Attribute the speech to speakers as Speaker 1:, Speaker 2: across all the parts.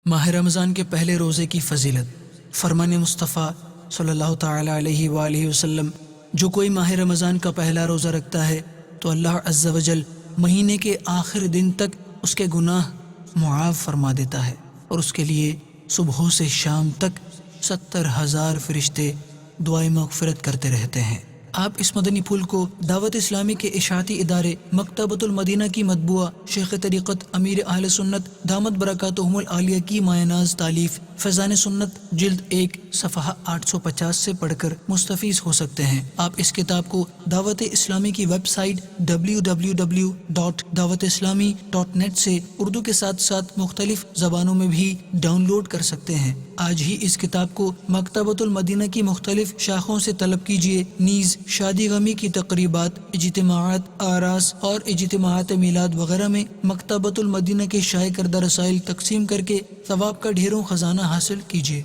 Speaker 1: ماہ رمضان کے پہلے روزے کی فضیلت۔ فرمان مصطفیٰ صلی اللہ تعالی علیہ وآلہ وسلم، جو کوئی ماہ رمضان کا پہلا روزہ رکھتا ہے تو اللہ عز و جل مہینے کے آخر دن تک اس کے گناہ معاف فرما دیتا ہے، اور اس کے لیے صبح سے شام تک 70,000 فرشتے دعائیں مغفرت کرتے رہتے ہیں۔ آپ اس مدنی پھول کو دعوت اسلامی کے اشاعتی ادارے مکتبۃ المدینہ کی مطبوعہ شیخ طریقت امیر اہل سنت دامت برکاتہم العالیہ کی مایہ ناز تالیف فیضان سنت جلد 1 صفحہ 850 سے پڑھ کر مستفیض ہو سکتے ہیں۔ آپ اس کتاب کو دعوت اسلامی کی ویب سائٹ www.dawatislami.net سے اردو کے ساتھ ساتھ مختلف زبانوں میں بھی ڈاؤن لوڈ کر سکتے ہیں۔ آج ہی اس کتاب کو مکتبۃ المدینہ کی مختلف شاخوں سے طلب کیجیے، نیز شادی غمی کی تقریبات، اجتماعات، آراس اور اجتماعات میلاد وغیرہ میں مکتبۃ المدینہ کے شائع کردہ رسائل تقسیم کر کے ثواب کا ڈھیروں خزانہ حاصل کیجیے۔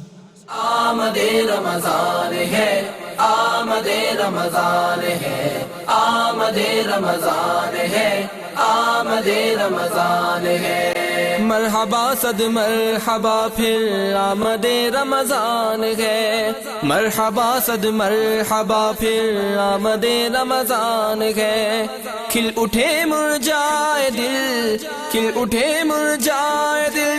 Speaker 2: آمد رمضان ہے، آمد رمضان ہے، آمد رمضان ہے، آمد رمضان ہے۔ مرحبا صد مرحبا پھر آمد رمضان ہے، مرحبا صد مرحبا پھر آمد رمضان ہے۔ کھل اٹھے مرجائے دل، کھل اٹھے مرجائے دل،